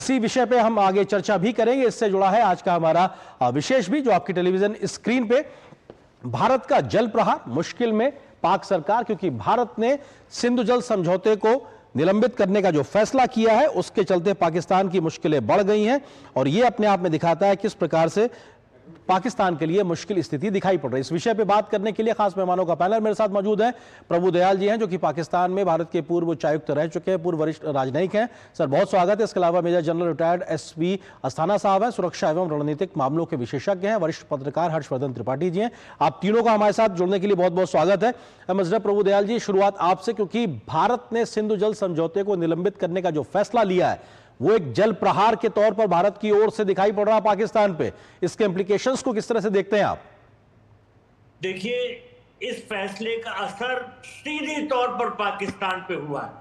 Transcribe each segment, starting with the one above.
इसी विषय पे हम आगे चर्चा भी करेंगे। इससे जुड़ा है आज का हमारा विशेष भी, जो आपकी टेलीविजन स्क्रीन पे, भारत का जल प्रहार, मुश्किल में पाक सरकार, क्योंकि भारत ने सिंधु जल समझौते को निलंबित करने का जो फैसला किया है उसके चलते पाकिस्तान की मुश्किलें बढ़ गई हैं और यह अपने आप में दिखाता है किस प्रकार से पाकिस्तान के लिए मुश्किल स्थिति दिखाई पड़ रही है। इस विषय पे बात करने के लिए खास मेहमानों का पैनल मेरे साथ मौजूद है। प्रभु दयाल जी हैं, जो कि पाकिस्तान में भारत के पूर्व उच्चायुक्त रह चुके हैं, पूर्व वरिष्ठ राजनयिक हैं। सर बहुत स्वागत है। इसके अलावा major general retired SV Asthana साहब हैं, सुरक्षा एवं रणनीतिक मामलों के विशेषज्ञ हैं। वरिष्ठ पत्रकार हर्षवर्धन त्रिपाठी जी हैं। आप तीनों का हमारे साथ जुड़ने के लिए बहुत बहुत स्वागत है। मजर प्रभु दयाल जी, शुरुआत आपसे, क्योंकि भारत ने सिंधु जल समझौते को निलंबित करने का जो फैसला लिया है वो एक जल प्रहार के तौर पर भारत की ओर से दिखाई पड़ रहा है पाकिस्तान पे। इसके इंप्लीकेशंस को किस तरह से देखते हैं आप? देखिए, इस फैसले का असर सीधे तौर पर पाकिस्तान पे हुआ है।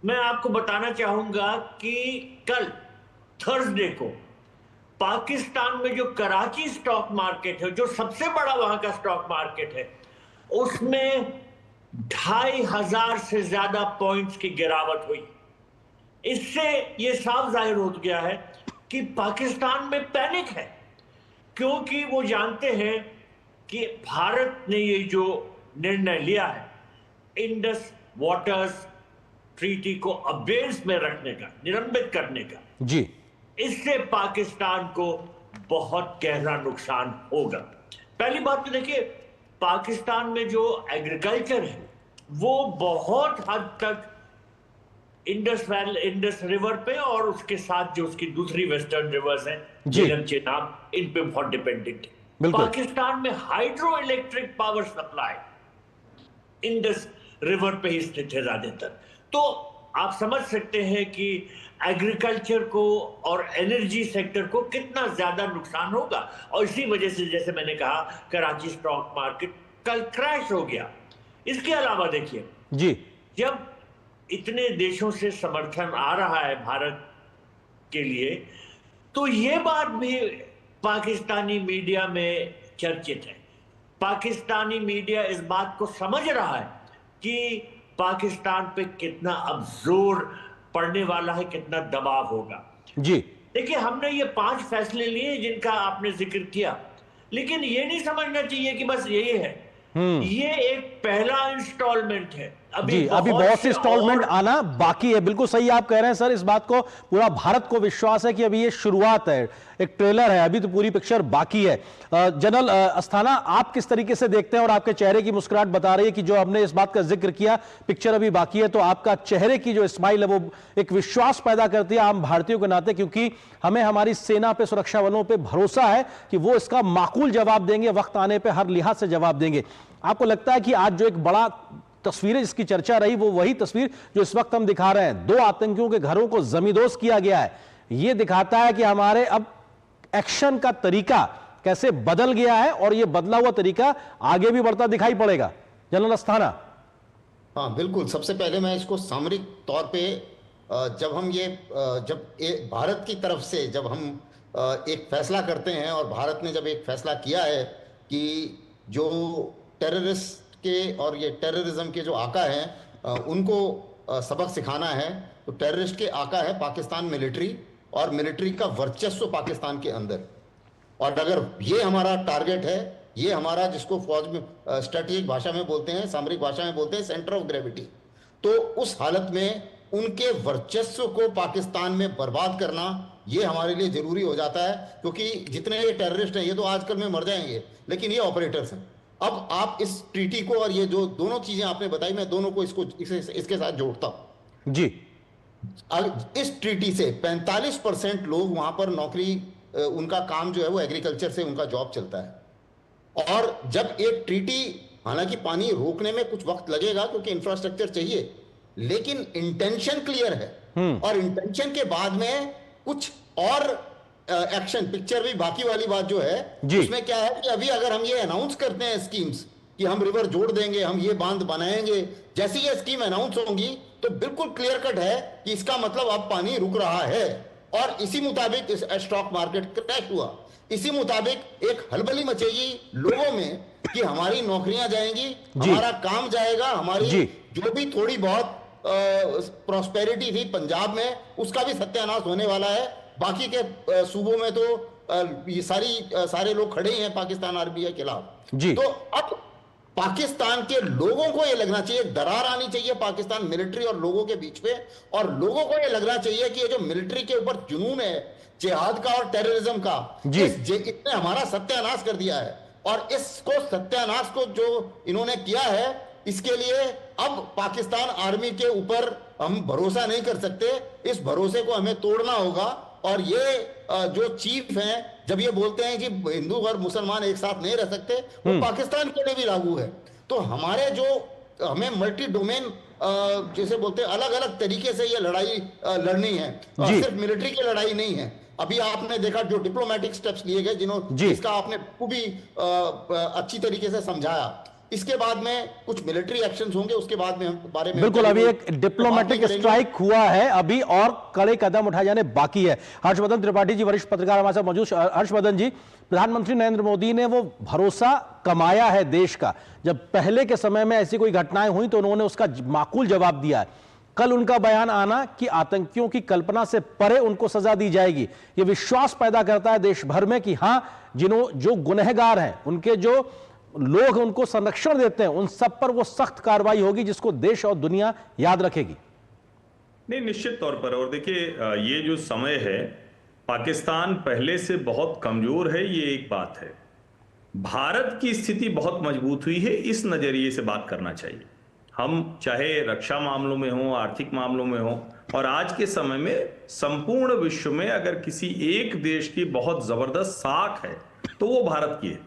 मैं आपको बताना चाहूंगा कि कल थर्सडे को पाकिस्तान में जो कराची स्टॉक मार्केट है, जो सबसे बड़ा वहां का स्टॉक मार्केट है, उसमें 2500 से ज्यादा पॉइंट्स की गिरावट हुई। इससे यह साफ जाहिर हो गया है कि पाकिस्तान में पैनिक है, क्योंकि वो जानते हैं कि भारत ने ये जो निर्णय लिया है इंडस वाटर्स ट्रीटी को अबेयर्स में रखने का, निलंबित करने का, जी, इससे पाकिस्तान को बहुत गहरा नुकसान होगा। पहली बात तो देखिए, पाकिस्तान में जो एग्रीकल्चर है वो बहुत हद तक इंडस रिवर पे और उसके साथ जो उसकी दूसरी वेस्टर्न रिवर्स हैं, झेलम, चेनाब, इन पे बहुत डिपेंडेंट है। पाकिस्तान में hydro electric power supply Indus river पे ही स्थित है ज्यादातर। तो आप समझ सकते हैं कि एग्रीकल्चर को और एनर्जी सेक्टर को कितना ज्यादा नुकसान होगा। और इसी वजह से, जैसे मैंने कहा, कराची स्टॉक मार्केट कल क्रैश हो गया। इसके अलावा देखिए जी, जब इतने देशों से समर्थन आ रहा है भारत के लिए, तो ये बात भी पाकिस्तानी मीडिया में चर्चित है। पाकिस्तानी मीडिया इस बात को समझ रहा है कि पाकिस्तान पे कितना अब जोर पड़ने वाला है, कितना दबाव होगा। जी देखिए, हमने ये 5 फैसले लिए जिनका आपने जिक्र किया, लेकिन ये नहीं समझना चाहिए कि बस यही है। ये एक पहला इंस्टॉलमेंट है। अभी बहुत से इंस्टॉलमेंट आना बाकी है। बिल्कुल सही आप कह रहे हैं सर। इस बात को पूरा भारत को विश्वास है कि अभी ये शुरुआत है, एक ट्रेलर है, अभी तो पूरी पिक्चर बाकी है। जनरल अस्थाना, आप किस तरीके से देखते हैं? और आपके चेहरे की मुस्कुराहट बता रही है कि जो हमने इस बात का जिक्र किया, पिक्चर अभी बाकी है, तो आपका चेहरे की जो स्माइल है वो एक विश्वास पैदा करती है आम भारतीयों के नाते, क्योंकि हमें हमारी सेना पे, सुरक्षा बलों पे भरोसा है कि वो इसका माकूल जवाब देंगे, वक्त आने पर हर लिहाज से जवाब देंगे। आपको लगता है कि आज जो एक बड़ा तस्वीरें जिसकी चर्चा रही वो वही तस्वीर जो इस वक्त हम दिखा रहे हैं, 2 आतंकियों के घरों को जमींदोज किया गया है, यह दिखाता है कि हमारे अब एक्शन का तरीका कैसे बदल गया है और यह बदला हुआ तरीका आगे भी बढ़ता दिखाई पड़ेगा? जनरल अस्थाना। हाँ बिल्कुल। सबसे पहले मैं इसको सामरिक तौर पे जब भारत की तरफ से जब हम एक फैसला करते हैं, और भारत ने जब एक फैसला किया है कि जो टेररिस्ट के और ये टेररिज्म के जो आका हैं उनको सबक सिखाना है, तो टेररिस्ट के आका है पाकिस्तान मिलिट्री, और मिलिट्री का वर्चस्व पाकिस्तान के अंदर। और अगर ये हमारा टारगेट है, ये हमारा, जिसको फौज में स्ट्रेटेजिक भाषा में बोलते हैं, सामरिक भाषा में बोलते हैं सेंटर ऑफ ग्रेविटी, तो उस हालत में उनके वर्चस्व को पाकिस्तान में बर्बाद करना ये हमारे लिए जरूरी हो जाता है। क्योंकि जितने ये टेररिस्ट हैं ये तो आजकल में मर जाएंगे, लेकिन ये ऑपरेटर्स हैं। अब आप इस ट्रीटी को और ये जो दोनों चीजें आपने बताई, मैं दोनों को इसके साथ जोड़ता हूं जी। इस ट्रीटी से 45% लोग वहां पर नौकरी, उनका काम जो है वो एग्रीकल्चर से उनका जॉब चलता है। और जब एक ट्रीटी, हालांकि पानी रोकने में कुछ वक्त लगेगा क्योंकि इंफ्रास्ट्रक्चर चाहिए, लेकिन इंटेंशन क्लियर है। और इंटेंशन के बाद में कुछ और एक्शन, पिक्चर भी बाकी वाली बात जो है उसमें क्या है कि अभी अगर हम ये अनाउंस करते हैं स्कीम्स कि हम रिवर जोड़ देंगे, हम ये बांध बनाएंगे, जैसी ये स्कीम अनाउंस होंगी तो बिल्कुल क्लियर कट है कि इसका मतलब अब पानी रुक रहा है। और इसी मुताबिक इस स्टॉक मार्केट क्रैश हुआ। इसी मुताबिक एक हलबली मचेगी लोगों में कि हमारी नौकरियां जाएंगी, हमारा काम जाएगा, हमारी जो भी थोड़ी बहुत प्रॉस्पेरिटी थी पंजाब में, उसका भी सत्यानाश होने वाला है। बाकी के सूबों में तो ये सारे लोग खड़े ही हैं पाकिस्तान आर्मी के खिलाफ जी। तो अब पाकिस्तान के लोगों को ये लगना चाहिए, दरार आनी चाहिए पाकिस्तान मिलिट्री और लोगों के बीच में, और लोगों को ये लगना चाहिए कि ये जो मिलिट्री के ऊपर जुनून है जिहाद का और टेररिज्म का, इसने हमारा सत्यानाश कर दिया है। और इसको सत्यानाश को जो इन्होंने किया है, इसके लिए अब पाकिस्तान आर्मी के ऊपर हम भरोसा नहीं कर सकते। इस भरोसे को हमें तोड़ना होगा। और ये जो चीफ हैं, जब ये बोलते हैं कि हिंदू और मुसलमान एक साथ नहीं रह सकते, वो पाकिस्तान के लिए भी लागू है। तो हमें मल्टी डोमेन जैसे बोलते हैं, अलग अलग तरीके से ये लड़ाई लड़नी है, सिर्फ मिलिट्री की लड़ाई नहीं है। अभी आपने देखा जो डिप्लोमेटिक स्टेप्स लिए गए, जिसका आपने खूबी अच्छी तरीके से समझाया। इसके बाद में कुछ मिलिट्री एक्शंस होंगे, उसके बाद में हम बारे में बिल्कुल अभी एक डिप्लोमेटिक स्ट्राइक हुआ है, अभी और कड़े कदम उठाए जाने बाकी है। हर्षवर्धन त्रिपाठी जी वरिष्ठ पत्रकार हमारे साथ मौजूद। हर्षवर्धन जी, प्रधानमंत्री नरेंद्र मोदी ने वो भरोसा कमाया है देश का। जब पहले के समय में ऐसी कोई घटनाएं हुई तो उन्होंने उसका माकूल जवाब दिया है। कल उनका बयान आना कि आतंकियों की कल्पना से परे उनको सजा दी जाएगी, ये विश्वास पैदा करता है देश भर में कि हां, जो गुनहगार हैं, उनके जो लोग उनको संरक्षण देते हैं, उन सब पर वो सख्त कार्रवाई होगी जिसको देश और दुनिया याद रखेगी। नहीं, निश्चित तौर पर। और देखिए, ये जो समय है, पाकिस्तान पहले से बहुत कमजोर है, ये एक बात है। भारत की स्थिति बहुत मजबूत हुई है, इस नजरिए से बात करना चाहिए। हम चाहे रक्षा मामलों में हो, आर्थिक मामलों में हो, और आज के समय में संपूर्ण विश्व में अगर किसी एक देश की बहुत जबरदस्त साख है तो वो भारत की है।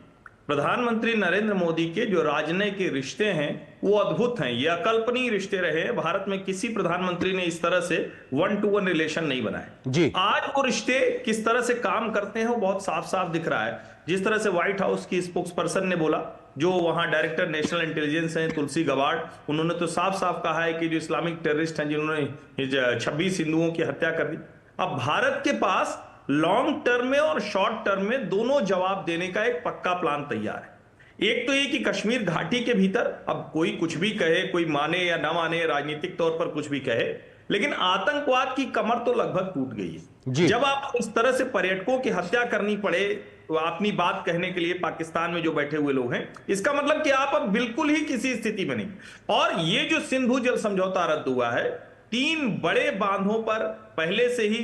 प्रधानमंत्री नरेंद्र मोदी के जो राजनयिक रिश्ते हैं वो अद्भुत हैं, ये अकल्पनीय रिश्ते रहे हैं। भारत में किसी प्रधानमंत्री ने इस तरह से 1-to-1 रिलेशन नहीं बनाए जी। आज वो रिश्ते किस तरह से काम करते हैं वो बहुत साफ साफ दिख रहा है। जिस तरह से व्हाइट हाउस की स्पोक्स पर्सन ने बोला, जो वहां डायरेक्टर नेशनल इंटेलिजेंस हैं तुलसी गबाड़, उन्होंने तो साफ साफ कहा है कि जो इस्लामिक टेररिस्ट हैं जिन्होंने 26 हिंदुओं की हत्या कर दी, अब भारत के पास लॉन्ग टर्म में और शॉर्ट टर्म में दोनों जवाब देने का एक पक्का प्लान तैयार है। एक तो ये कि कश्मीर घाटी के भीतर अब कोई कुछ भी कहे, कोई माने या ना माने, राजनीतिक तौर पर कुछ भी कहे, लेकिन आतंकवाद की कमर तो लगभग टूट गई है। जब आप इस तरह से पर्यटकों की हत्या करनी पड़े अपनी बात कहने के लिए पाकिस्तान में जो बैठे हुए लोग हैं, इसका मतलब कि आप अब बिल्कुल ही किसी स्थिति में नहीं। और ये जो सिंधु जल समझौता रद्द हुआ है, 3 बड़े बांधों पर पहले से ही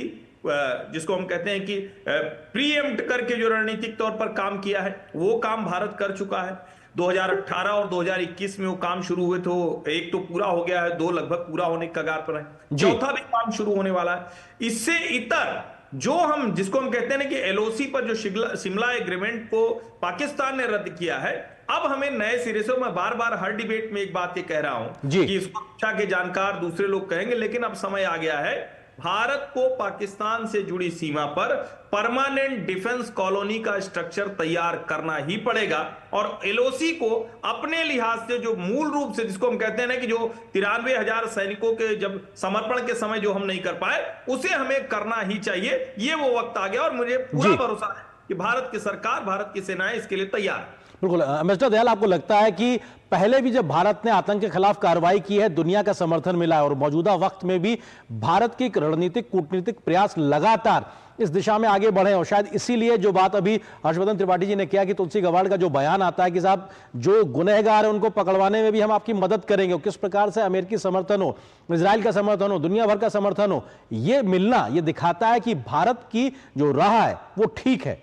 जिसको हम कहते हैं कि प्रीएम्प्ट करके जो रणनीतिक तौर पर काम किया है, वो काम भारत कर चुका है। 2018 और 2021 में वो काम शुरू हुए तो एक तो पूरा हो गया है, 2 लगभग पूरा होने के कगार पर है, चौथा भी काम शुरू होने वाला है। इससे इतर जो हम जिसको हम कहते हैं ना कि एलओसी पर जो शिमला एग्रीमेंट को पाकिस्तान ने रद्द किया है, अब हमें नए सिरे से, मैं बार बार हर डिबेट में एक बात ये कह रहा हूं कि इसको रक्षा के जानकार दूसरे लोग कहेंगे, लेकिन अब समय आ गया है भारत को पाकिस्तान से जुड़ी सीमा पर परमानेंट डिफेंस कॉलोनी का स्ट्रक्चर तैयार करना ही पड़ेगा। और एलओसी को अपने लिहाज से जो मूल रूप से जिसको हम कहते हैं ना कि जो 93,000 सैनिकों के जब समर्पण के समय जो हम नहीं कर पाए, उसे हमें करना ही चाहिए। ये वो वक्त आ गया और मुझे पूरा भरोसा है कि भारत की सरकार, भारत की सेनाएं इसके लिए तैयार है। बिल्कुल। मिस्टर दयाल, आपको लगता है कि पहले भी जब भारत ने आतंक के खिलाफ कार्रवाई की है, दुनिया का समर्थन मिला है, और मौजूदा वक्त में भी भारत की रणनीतिक कूटनीतिक प्रयास लगातार इस दिशा में आगे बढ़े, और शायद इसीलिए जो बात अभी हर्षवर्धन त्रिपाठी जी ने किया कि तुलसी गबाड़ का जो बयान आता है कि साहब जो गुनहगार है उनको पकड़वाने में भी हम आपकी मदद करेंगे, और किस प्रकार से अमेरिकी समर्थन हो, इजराइल का समर्थन हो, दुनिया भर का समर्थन हो, ये मिलना, ये दिखाता है कि भारत की जो राह है वो ठीक है।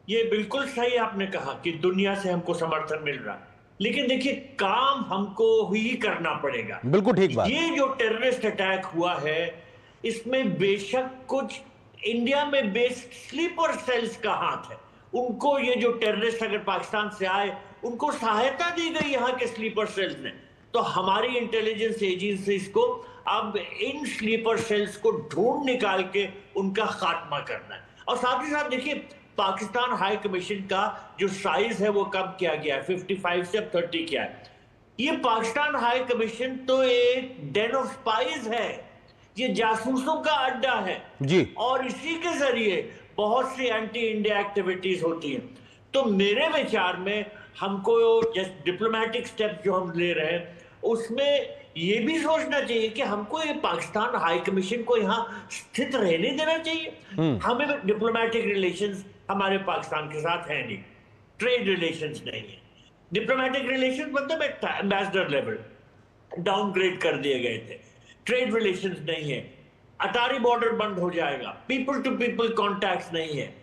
ये बिल्कुल सही आपने कहा कि दुनिया से हमको समर्थन मिल रहा है, लेकिन देखिए काम हमको ही करना पड़ेगा। बिल्कुल ठीक बात। ये जो टेररिस्ट अटैक हुआ है, इसमें बेशक कुछ इंडिया में बेस्ड स्लीपर सेल्स का हाथ है। उनको ये जो टेररिस्ट अगर पाकिस्तान से आए, उनको सहायता दी गई यहाँ के स्लीपर सेल्स ने, तो हमारी इंटेलिजेंस एजेंसीज को अब इन स्लीपर सेल्स को ढूंढ निकाल के उनका खात्मा करना है। और साथ ही साथ देखिए पाकिस्तान हाई कमीशन का जो साइज है वो कम किया गया है, 55 से अब 30 किया है। ये पाकिस्तान हाई कमीशन तो एक डेन ऑफ स्पाइज है, ये जासूसों का अड्डा है जी, और इसी के जरिए बहुत सी एंटी इंडिया एक्टिविटीज होती हैं। तो मेरे विचार में हमको डिप्लोमेटिक स्टेप जो हम ले रहे हैं उसमें ये भी सोचना चाहिए कि हमको ये पाकिस्तान हाई कमीशन को यहाँ स्थित रहने देना चाहिए। हमें डिप्लोमेटिक रिलेशंस हमारे पाकिस्तान के साथ है नहीं, ट्रेड रिलेशंस नहीं है। डिप्लोमेटिक रिलेशंस मतलब एम्बेसडर लेवल डाउनग्रेड कर दिए गए थे, ट्रेड रिलेशंस नहीं है, अटारी बॉर्डर बंद हो जाएगा, पीपल टू पीपल कॉन्टैक्ट्स नहीं है,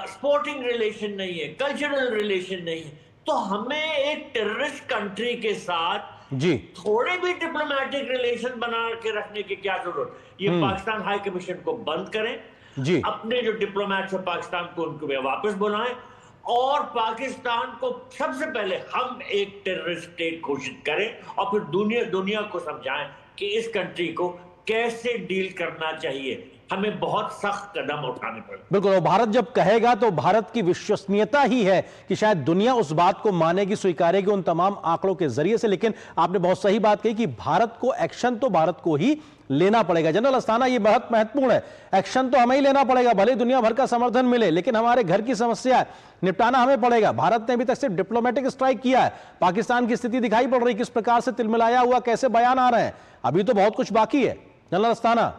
स्पोर्टिंग रिलेशन नहीं है, कल्चरल रिलेशन नहीं है। तो हमें एक टेररिस्ट कंट्री के साथ जी थोड़े भी डिप्लोमेटिक रिलेशन बना के रखने की क्या जरूरत? ये पाकिस्तान हाई कमीशन को बंद करें जी, अपने जो डिप्लोमेट्स है पाकिस्तान को उनको वापस बुलाएं और पाकिस्तान को सबसे पहले हम एक टेररिस्ट स्टेट घोषित करें और फिर दुनिया को समझाएं कि इस कंट्री को कैसे डील करना चाहिए। हमें बहुत सख्त कदम उठाने पड़े। बिल्कुल, और भारत जब कहेगा तो भारत की विश्वसनीयता ही है कि शायद दुनिया उस बात को मानेगी, स्वीकारेगी उन तमाम आंकड़ों के जरिए से। लेकिन आपने बहुत सही बात कही कि भारत को एक्शन तो भारत को ही लेना पड़ेगा। जनरल अस्थाना, ये बहुत महत्वपूर्ण है, एक्शन तो हमें ही लेना पड़ेगा, भले दुनिया भर का समर्थन मिले, लेकिन हमारे घर की समस्या निपटाना हमें पड़ेगा। भारत ने अभी तक सिर्फ डिप्लोमेटिक स्ट्राइक किया है, पाकिस्तान की स्थिति दिखाई पड़ रही, किस प्रकार से तिलमिलाया हुआ कैसे बयान आ रहे हैं, अभी तो बहुत कुछ बाकी है। जनरल अस्थाना,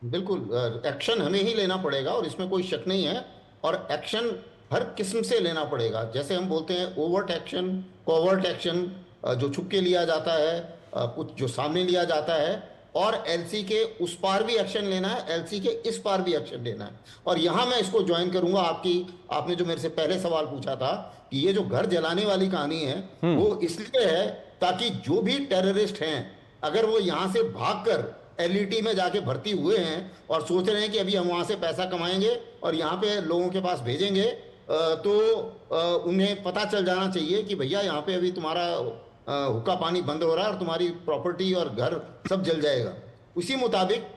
बिल्कुल, एक्शन हमें ही लेना पड़ेगा और इसमें कोई शक नहीं है, और एक्शन हर किस्म से लेना पड़ेगा। जैसे हम बोलते हैं ओवर्ट एक्शन, कोवर्ट एक्शन, जो छुप के लिया जाता है, कुछ जो सामने लिया जाता है, और एलसी के उस पार भी एक्शन लेना है, एलसी के इस पार भी एक्शन लेना है। और यहाँ मैं इसको ज्वाइन करूंगा आपने जो मेरे से पहले सवाल पूछा था कि ये जो घर जलाने वाली कहानी है वो इसलिए है ताकि जो भी टेररिस्ट हैं अगर वो यहाँ से भागकर एलईटी में जाके भर्ती हुए हैं और सोच रहे हैं कि अभी हम वहां से पैसा कमाएंगे और यहाँ पे लोगों के पास भेजेंगे, तो उन्हें पता चल जाना चाहिए कि भैया यहाँ पे अभी तुम्हारा हुक्का पानी बंद हो रहा है और तुम्हारी प्रॉपर्टी और घर सब जल जाएगा। उसी मुताबिक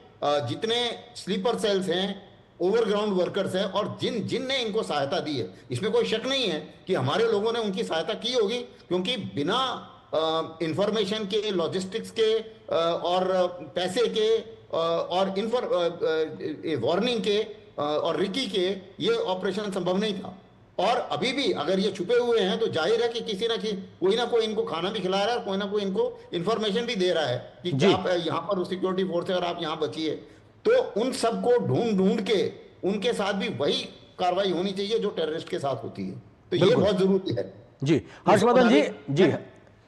जितने स्लीपर सेल्स हैं, ओवरग्राउंड वर्कर्स हैं और जिन ने इनको सहायता दी है, इसमें कोई शक नहीं है कि हमारे लोगों ने उनकी सहायता की होगी, क्योंकि बिना इंफॉर्मेशन के, लॉजिस्टिक्स के और पैसे के और वार्निंग के और रिकी के ये ऑपरेशन संभव नहीं था। और अभी भी अगर ये छुपे हुए हैं तो जाहिर है कि कोई ना कोई इनको खाना भी खिला रहा है और कोई ना कोई इनको इंफॉर्मेशन भी दे रहा है कि आप यहाँ पर सिक्योरिटी फोर्स है और आप यहाँ बचिए। तो उन सबको ढूंढ के उनके साथ भी वही कार्रवाई होनी चाहिए जो टेररिस्ट के साथ होती है। तो ये बहुत जरूरी है। जी हर्षवर्धन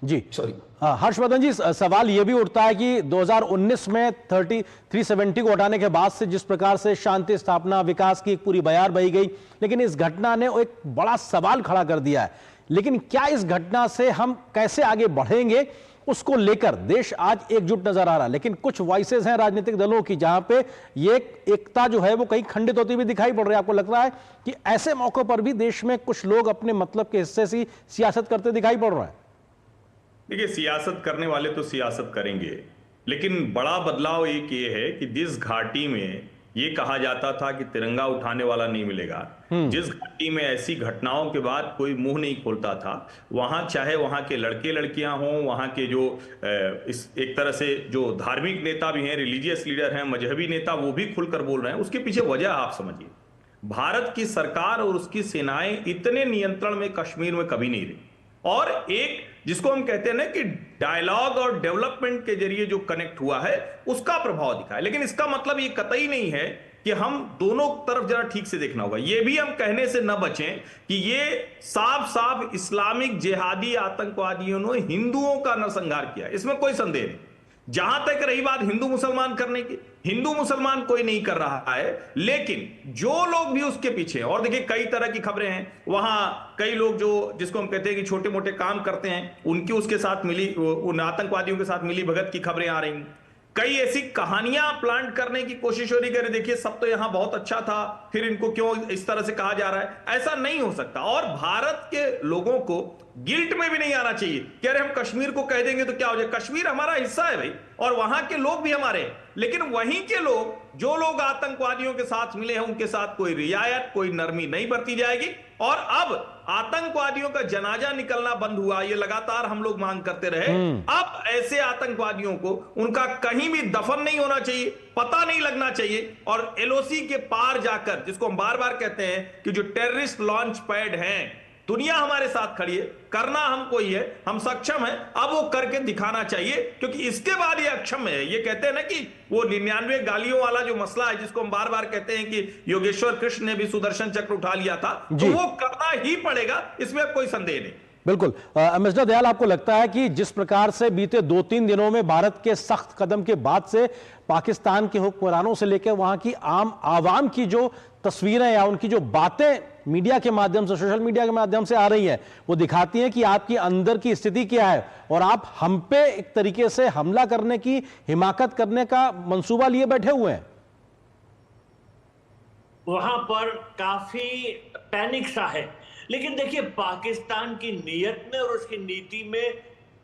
जी सॉरी, हर्षवर्धन जी, सवाल यह भी उठता है कि 2019 में 370 को हटाने के बाद से जिस प्रकार से शांति स्थापना, विकास की एक पूरी बयार बही गई, लेकिन इस घटना ने एक बड़ा सवाल खड़ा कर दिया है। लेकिन क्या इस घटना से हम कैसे आगे बढ़ेंगे उसको लेकर देश आज एकजुट नजर आ रहा है, लेकिन कुछ वॉइसेस हैं राजनीतिक दलों की जहां पे ये एकता जो है वो कहीं खंडित होती हुई दिखाई पड़ रही है। आपको लग रहा है कि ऐसे मौकों पर भी देश में कुछ लोग अपने मतलब के हिस्से से सियासत करते दिखाई पड़ रहा है? देखिए, सियासत करने वाले तो सियासत करेंगे, लेकिन बड़ा बदलाव एक ये है कि जिस घाटी में ये कहा जाता था कि तिरंगा उठाने वाला नहीं मिलेगा, जिस घाटी में ऐसी घटनाओं के बाद कोई मुंह नहीं खोलता था, वहां चाहे वहां के लड़के लड़कियां हों, वहां के जो इस एक तरह से जो धार्मिक नेता भी हैं, रिलीजियस लीडर हैं, मजहबी नेता, वो भी खुलकर बोल रहे हैं। उसके पीछे वजह आप समझिए, भारत की सरकार और उसकी सेनाएं इतने नियंत्रण में कश्मीर में कभी नहीं रही, और एक जिसको हम कहते हैं ना कि डायलॉग और डेवलपमेंट के जरिए जो कनेक्ट हुआ है उसका प्रभाव दिखा है। लेकिन इसका मतलब ये कतई नहीं है कि हम दोनों तरफ जरा ठीक से देखना होगा। ये भी हम कहने से न बचें कि ये साफ साफ इस्लामिक जिहादी आतंकवादियों ने हिंदुओं का नरसंहार किया, इसमें कोई संदेह नहीं। जहां तक रही बात हिंदू मुसलमान करने की, हिंदू मुसलमान कोई नहीं कर रहा है, लेकिन जो लोग भी उसके पीछे, और देखिए कई तरह की खबरें हैं, वहां कई लोग जो जिसको हम कहते हैं कि छोटे मोटे काम करते हैं, उनकी उसके साथ उन आतंकवादियों के साथ मिली भगत की खबरें आ रही। कई ऐसी कहानियां प्लांट करने की कोशिश हो रही है, देखिए सब तो यहां बहुत अच्छा था, फिर इनको क्यों इस तरह से कहा जा रहा है। ऐसा नहीं हो सकता, और भारत के लोगों को गिल्ट में भी नहीं आना चाहिए कि अरे हम कश्मीर को कह देंगे तो क्या हो जाए। कश्मीर हमारा हिस्सा है भाई, और वहां के लोग भी हमारे हैं, लेकिन वहीं के लोग, जो लोग आतंकवादियों के साथ मिले हैं, उनके साथ कोई रियायत, कोई नरमी नहीं बरती जाएगी। और अब आतंकवादियों का जनाजा निकलना बंद हुआ, ये लगातार हम लोग मांग करते रहे। अब ऐसे आतंकवादियों को उनका कहीं भी दफन नहीं होना चाहिए, पता नहीं लगना चाहिए, और एलओसी के पार जाकर, जिसको हम बार बार कहते हैं कि जो टेररिस्ट लॉन्च पैड हैं, दुनिया हमारे साथ खड़ी है, करना हमको ही है, हम सक्षम हैं, अब वो करके दिखाना चाहिए, क्योंकि इसके बाद ये अक्षम है। ये कहते हैं ना कि वो 99 गालियों वाला जो मसला है, जिसको हम बार बार कहते हैं कि योगेश्वर कृष्ण ने भी सुदर्शन चक्र उठा लिया था, तो वो करना ही पड़ेगा, इसमें कोई संदेह नहीं। बिल्कुल। एम्बेसडर दयाल, आपको लगता है कि जिस प्रकार से बीते 2-3 दिनों में भारत के सख्त कदम के बाद से पाकिस्तान के हुक्मरानों से लेकर वहां की आम आवाम की जो तस्वीरें या उनकी जो बातें मीडिया के माध्यम से, सोशल मीडिया के माध्यम से आ रही हैं, वो दिखाती हैं कि आपकी अंदर की स्थिति क्या है और आप हम पे एक तरीके से हमला करने की, हिमाकत करने का मंसूबा लिए बैठे हुए हैं? वहां पर काफी पैनिक सा है, लेकिन देखिए पाकिस्तान की नीयत में और उसकी नीति में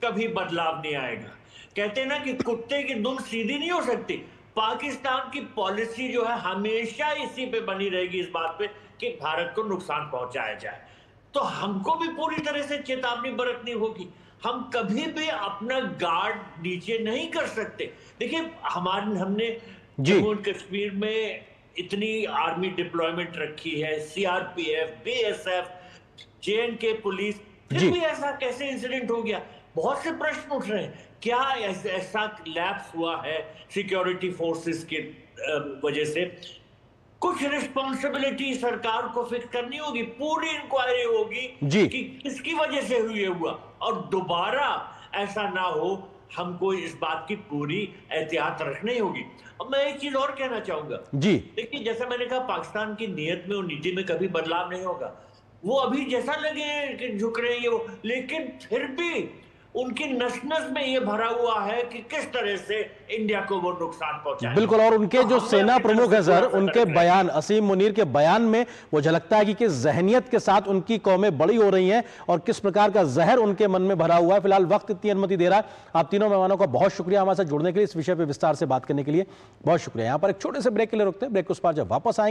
कभी बदलाव नहीं आएगा। कहते हैं ना कि कुत्ते की दुम सीधी नहीं हो सकती। पाकिस्तान की पॉलिसी जो है हमेशा इसी पे बनी रहेगी, इस बात पे कि भारत को नुकसान पहुंचाया जाए। तो हमको भी पूरी तरह से चेतावनी बरतनी होगी। हम कभी भी अपना गार्ड नीचे नहीं कर सकते। देखिए हमने जम्मू एंड कश्मीर में इतनी आर्मी डिप्लॉयमेंट रखी है, सीआरपीएफ, बीएसएफ, जे&के पुलिस, फिर भी ऐसा कैसे इंसिडेंट हो गया? बहुत से प्रश्न उठ रहे हैं। क्या ऐसा लैप्स हुआ है सिक्योरिटी फोर्सेस के वजह से? कुछ रिस्पॉन्सिबिलिटी सरकार को फिक्स करनी होगी, पूरी इंक्वायरी होगी कि किसकी वजह से हुआ, और दोबारा ऐसा ना हो। हमको इस बात की पूरी एहतियात रखनी होगी। अब मैं एक चीज और कहना चाहूंगा जी, देखिए जैसा मैंने कहा, पाकिस्तान की नीयत में और नीति में कभी बदलाव नहीं होगा। वो अभी जैसा लगे कि झुक रहे हैं वो, लेकिन फिर भी उनकी नस-नस में ये भरा हुआ है कि किस तरह से इंडिया को वो नुकसान पहुंचाए। बिल्कुल। और उनके जो सेना प्रमुख हैं सर, उनके बयान, असीम मुनीर के बयान में वो झलकता है कि किस जहनियत के साथ उनकी कौमें बड़ी हो रही हैं और किस प्रकार का जहर उनके मन में भरा हुआ है। फिलहाल वक्त इतनी अनुमति दे रहा है। आप तीनों मेहमानों का बहुत शुक्रिया हमारे साथ जुड़ने के लिए, इस विषय पर विस्तार से बात करने के लिए बहुत शुक्रिया। यहाँ पर एक छोटे से ब्रेक के लिए रुकते हैं। ब्रेक के उस पार जब वापस आएंगे